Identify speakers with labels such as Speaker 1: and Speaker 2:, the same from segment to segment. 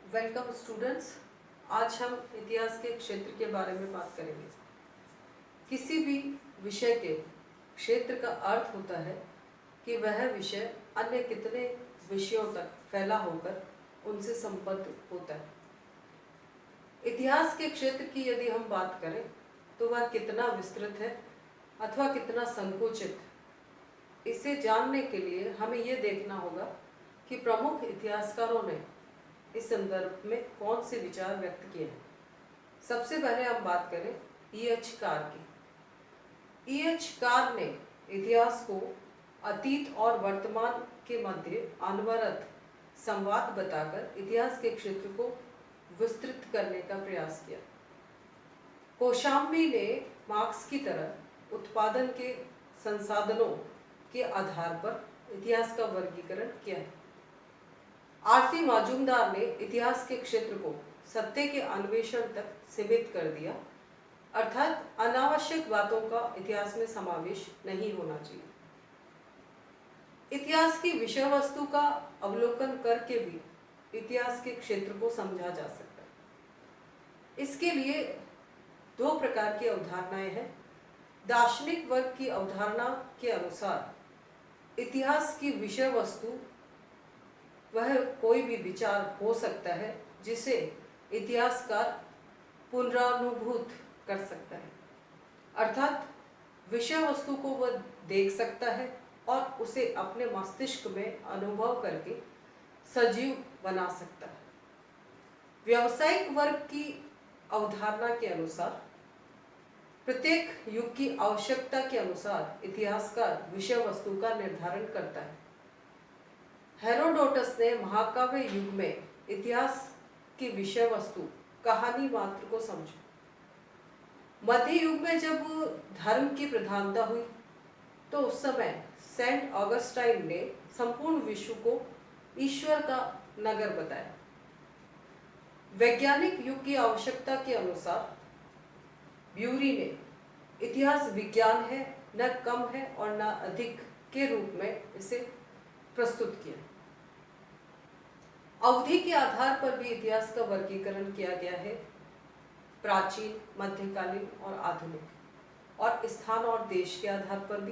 Speaker 1: Welcome students. आज हम इतिहास के क्षेत्र के बारे में बात करेंगे। किसी भी विषय के क्षेत्र का अर्थ होता है कि वह विषय अन्य कितने विषयों तक फैला होकर उनसे संबद्ध होता है। इतिहास के क्षेत्र की यदि हम बात करें तो वह कितना विस्तृत है अथवा कितना संकुचित। इसे जानने के लिए हमें ये देखना होगा कि प्रमुख इतिहासकारों ने इस संदर्भ में कौन से विचार व्यक्त किए हैं। सबसे पहले हम बात करें E.H. कार की। E.H. कार ने इतिहास को अतीत और वर्तमान के मध्य अनवरत संवाद बताकर इतिहास के क्षेत्र को विस्तृत करने का प्रयास किया। कौशाम्बी ने मार्क्स की तरह उत्पादन के संसाधनों के आधार पर इतिहास का वर्गीकरण किया है। R.C. मजूमदार ने इतिहास के क्षेत्र को सत्य के अन्वेषण तक सीमित कर दिया, अर्थात अनावश्यक बातों का इतिहास में समावेश नहीं होना चाहिए। इतिहास की विषय वस्तु का अवलोकन करके भी इतिहास के क्षेत्र को समझा जा सकता है। इसके लिए दो प्रकार की अवधारणाएं हैं। दार्शनिक वर्ग की अवधारणा के अनुसार इतिहास की विषय वस्तु वह कोई भी विचार हो सकता है जिसे इतिहासकार पुनरानुभूत कर सकता है, अर्थात विषय वस्तु को वह देख सकता है और उसे अपने मस्तिष्क में अनुभव करके सजीव बना सकता है। व्यावसायिक वर्ग की अवधारणा के अनुसार प्रत्येक युग की आवश्यकता के अनुसार इतिहासकार विषय वस्तु का निर्धारण करता है। हेरोडोटस ने महाकाव्य युग में इतिहास की विषय वस्तु कहानी मात्र को समझा। मध्य युग में जब धर्म की प्रधानता हुई तो उस समय सेंट ऑगस्टाइन ने संपूर्ण विश्व को ईश्वर का नगर बताया। वैज्ञानिक युग की आवश्यकता के अनुसार ब्यूरी ने इतिहास विज्ञान है, न कम है और न अधिक के रूप में इसे प्रस्तुत किया। अवधि के आधार पर भी इतिहास का वर्गीकरण किया गया है, प्राचीन, मध्यकालीन और आधुनिक, और स्थान और देश के आधार पर भी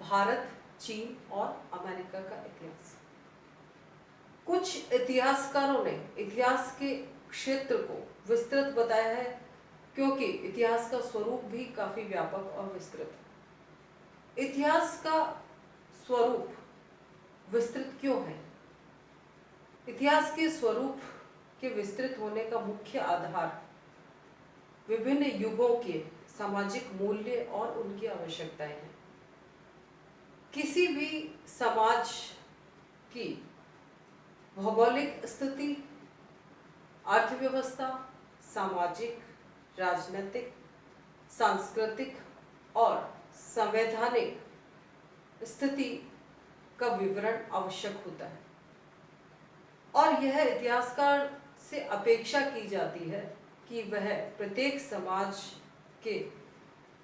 Speaker 1: भारत, चीन और अमेरिका का इतिहास। कुछ इतिहासकारों ने इतिहास के क्षेत्र को विस्तृत बताया है क्योंकि इतिहास का स्वरूप भी काफी व्यापक और विस्तृत है। इतिहास का स्वरूप विस्तृत क्यों है? इतिहास के स्वरूप के विस्तृत होने का मुख्य आधार विभिन्न युगों के सामाजिक मूल्य और उनकी आवश्यकताएं हैं। किसी भी समाज की भौगोलिक स्थिति, अर्थव्यवस्था, सामाजिक, राजनीतिक, सांस्कृतिक और संवैधानिक स्थिति का विवरण आवश्यक होता है और यह इतिहासकार से अपेक्षा की जाती है कि वह प्रत्येक समाज के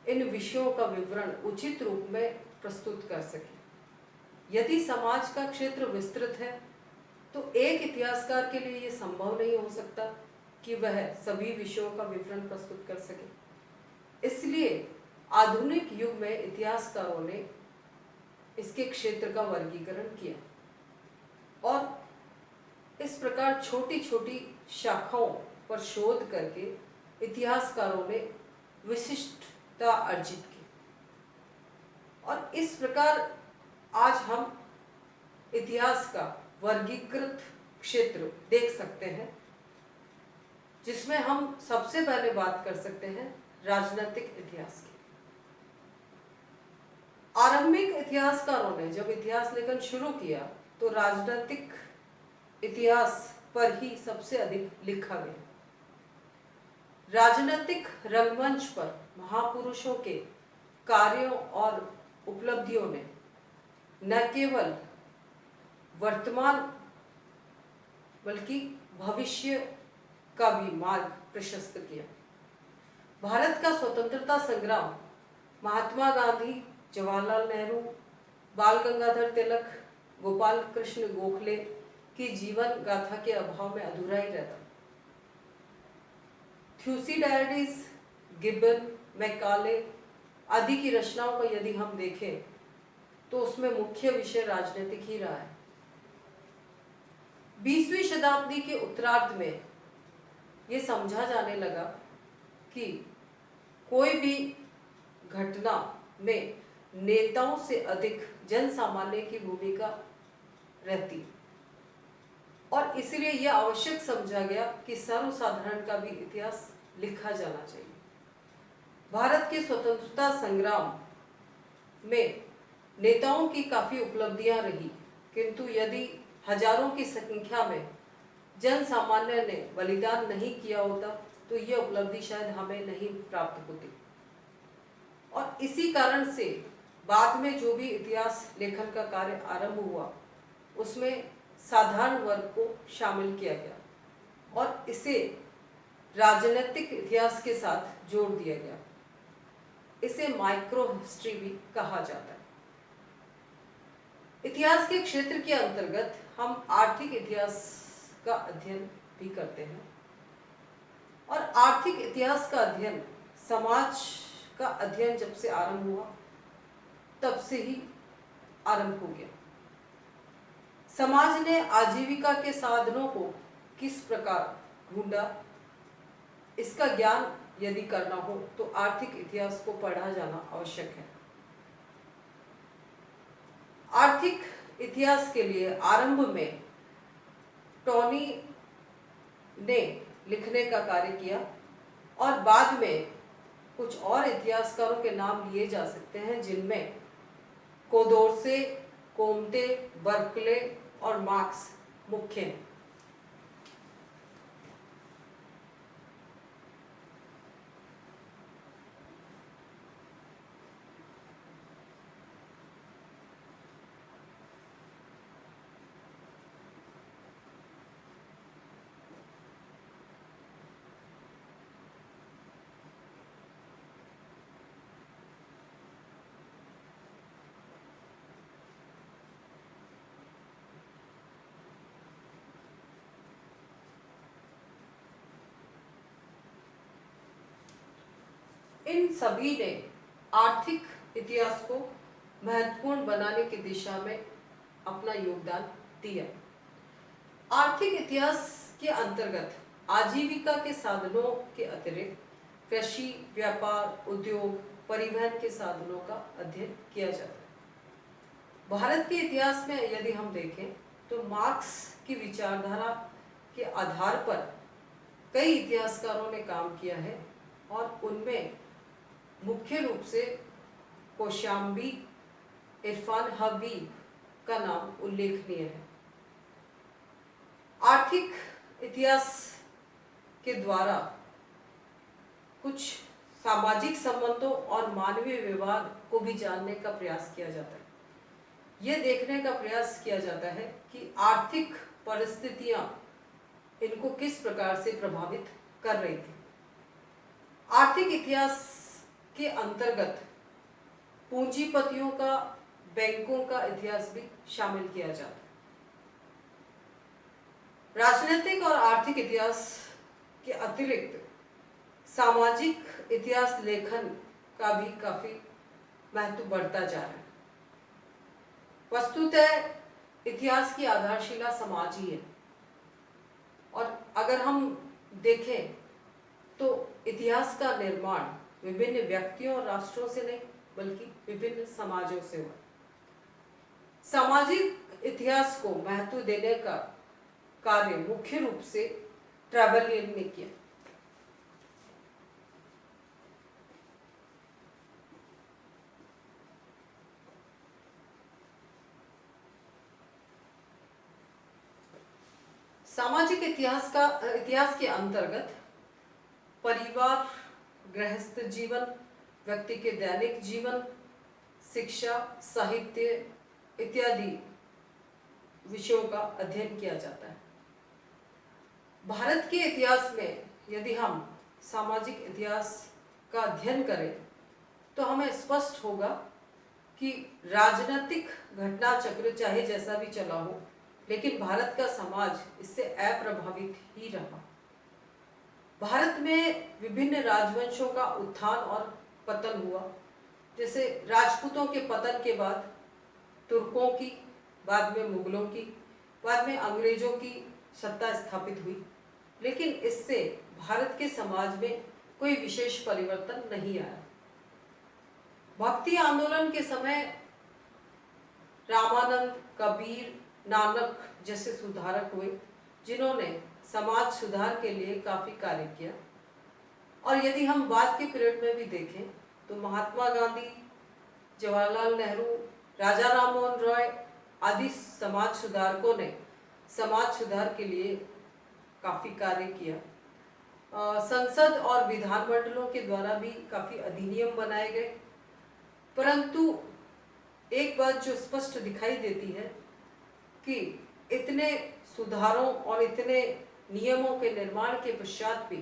Speaker 1: इन विषयों का विवरण उचित रूप में प्रस्तुत कर सके। यदि समाज का क्षेत्र विस्तृत है तो एक इतिहासकार के लिए यह संभव नहीं हो सकता कि वह सभी विषयों का विवरण प्रस्तुत कर सके। इसलिए आधुनिक युग में इतिहासकारों ने इसके क्षेत्र का वर्गीकरण किया और इस प्रकार छोटी छोटी शाखाओं पर शोध करके इतिहासकारों ने विशिष्टता अर्जित की और इस प्रकार आज हम इतिहास का वर्गीकृत क्षेत्र देख सकते हैं, जिसमें हम सबसे पहले बात कर सकते हैं राजनीतिक इतिहास की। आरंभिक इतिहासकारों ने जब इतिहास लेखन शुरू किया तो राजनीतिक इतिहास पर ही सबसे अधिक लिखा गया। राजनीतिक रंगमंच पर महापुरुषों के कार्यों और उपलब्धियों ने न केवल वर्तमान बल्कि भविष्य का भी मार्ग प्रशस्त किया। भारत का स्वतंत्रता संग्राम महात्मा गांधी, जवाहरलाल नेहरू, बाल गंगाधर तिलक, गोपाल कृष्ण गोखले, कि जीवन गाथा के अभाव में अधूरा ही रहता। थ्यूसिडाइडिस, गिब्बन, मैकाले आदि की रचनाओं को यदि हम देखें तो उसमें मुख्य विषय राजनीतिक ही रहा है। 20वीं शताब्दी के उत्तरार्ध में ये समझा जाने लगा कि कोई भी घटना में नेताओं से अधिक जन सामान्य की भूमिका रहती और इसलिए यह आवश्यक समझा गया कि सर्वसाधारण का भी इतिहास लिखा जाना चाहिए। भारत के स्वतंत्रता संग्राम में नेताओं की काफी उपलब्धियां रही, किंतु यदि हजारों की संख्या में जन सामान्य ने बलिदान नहीं किया होता तो यह उपलब्धि शायद हमें नहीं प्राप्त होती। और इसी कारण से बाद में जो भी इतिहास लेखन का कार्य आरंभ हुआ उसमें साधारण वर्ग को शामिल किया गया और इसे राजनीतिक इतिहास के साथ जोड़ दिया गया। इसे माइक्रो हिस्ट्री भी कहा जाता है। इतिहास के क्षेत्र के अंतर्गत हम आर्थिक इतिहास का अध्ययन भी करते हैं और आर्थिक इतिहास का अध्ययन समाज का अध्ययन जब से आरंभ हुआ तब से ही आरंभ हो गया। समाज ने आजीविका के साधनों को किस प्रकार ढूंढा, इसका ज्ञान यदि करना हो तो आर्थिक इतिहास को पढ़ा जाना आवश्यक है। आर्थिक इतिहास के लिए आरंभ में टोनी ने लिखने का कार्य किया और बाद में कुछ और इतिहासकारों के नाम लिए जा सकते हैं जिनमें कोदोर्से, कोम्टे, बर्कले और मार्क्स मुख्य हैं। इन सभी ने आर्थिक इतिहास को महत्वपूर्ण बनाने की दिशा में अपना योगदान दिया। आर्थिक इतिहास के अंतर्गत आजीविका के साधनों के अतिरिक्त कृषि, व्यापार, उद्योग, परिवहन के साधनों का अध्ययन किया जाता है। भारत के इतिहास में यदि हम देखें तो मार्क्स की विचारधारा के आधार पर कई इतिहासकारों ने काम किया है और उनमें मुख्य रूप से कौशाम्बी, इरफान हबीब का नाम उल्लेखनीय है। आर्थिक इतिहास के द्वारा कुछ सामाजिक संबंधों और मानवीय व्यवहार को भी जानने का प्रयास किया जाता है। यह देखने का प्रयास किया जाता है कि आर्थिक परिस्थितियां इनको किस प्रकार से प्रभावित कर रही थी। आर्थिक इतिहास के अंतर्गत पूंजीपतियों का, बैंकों का इतिहास भी शामिल किया जाता है। राजनीतिक और आर्थिक इतिहास के अतिरिक्त सामाजिक इतिहास लेखन का भी काफी महत्व बढ़ता जा रहा है। वस्तुतः इतिहास की आधारशिला समाज ही है और अगर हम देखें तो इतिहास का निर्माण विभिन्न व्यक्तियों और राष्ट्रों से नहीं बल्कि विभिन्न समाजों से हुआ। सामाजिक इतिहास को महत्व देने का कार्य मुख्य रूप से ट्रेवलियन ने किया। सामाजिक इतिहास के अंतर्गत परिवार, गृहस्थ जीवन, व्यक्ति के दैनिक जीवन, शिक्षा, साहित्य इत्यादि विषयों का अध्ययन किया जाता है। भारत के इतिहास में यदि हम सामाजिक इतिहास का अध्ययन करें तो हमें स्पष्ट होगा कि राजनीतिक घटना चक्र चाहे जैसा भी चला हो, लेकिन भारत का समाज इससे अप्रभावित ही रहा। भारत में विभिन्न राजवंशों का उत्थान और पतन हुआ। जैसे राजपूतों के पतन के बाद तुर्कों की, बाद में मुगलों की, बाद में अंग्रेजों की सत्ता स्थापित हुई, लेकिन इससे भारत के समाज में कोई विशेष परिवर्तन नहीं आया। भक्ति आंदोलन के समय रामानंद, कबीर, नानक जैसे सुधारक हुए, जिन्होंने समाज सुधार के लिए काफी कार्य किया। और यदि हम बाद के पीरियड में भी देखें तो महात्मा गांधी, जवाहरलाल नेहरू, राजा राममोहन रॉय आदि समाज सुधारकों ने समाज सुधार के लिए काफी कार्य किया। संसद और विधानमंडलों के द्वारा भी काफी अधिनियम बनाए गए, परंतु एक बात जो स्पष्ट दिखाई देती है कि इतने सुधारों और इतने नियमों के निर्माण के पश्चात भी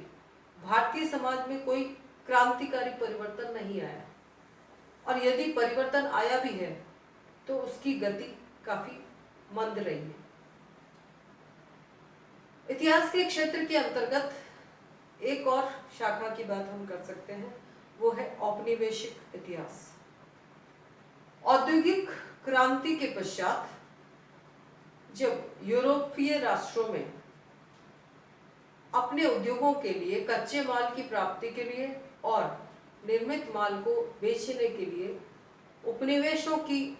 Speaker 1: भारतीय समाज में कोई क्रांतिकारी परिवर्तन नहीं आया, और यदि परिवर्तन आया भी है तो उसकी गति काफी मंद रही है। इतिहास के क्षेत्र के अंतर्गत एक और शाखा की बात हम कर सकते हैं, वो है औपनिवेशिक इतिहास। औद्योगिक क्रांति के पश्चात जब यूरोपीय राष्ट्रों में अपने उद्योगों के लिए कच्चे माल की प्राप्ति के लिए और निर्मित माल को बेचने के लिए उपनिवेशों की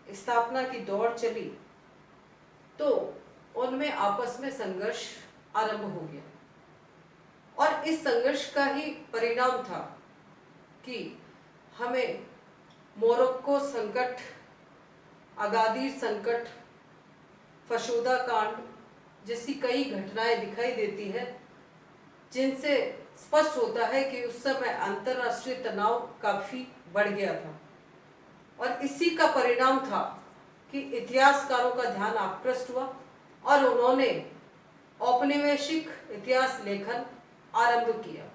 Speaker 1: स्थापना की दौड़ चली, तो उनमें आपस में संघर्ष आरंभ हो गया। और इस संघर्ष का ही परिणाम था कि हमें मोरक्को संकट, अगादिर संकट, फशोदा कांड जैसी कई घटनाएं दिखाई देती है, जिनसे स्पष्ट होता है कि उस समय अंतर्राष्ट्रीय तनाव काफी बढ़ गया था। और इसी का परिणाम था कि इतिहासकारों का ध्यान आकृष्ट हुआ और उन्होंने औपनिवेशिक इतिहास लेखन आरंभ किया।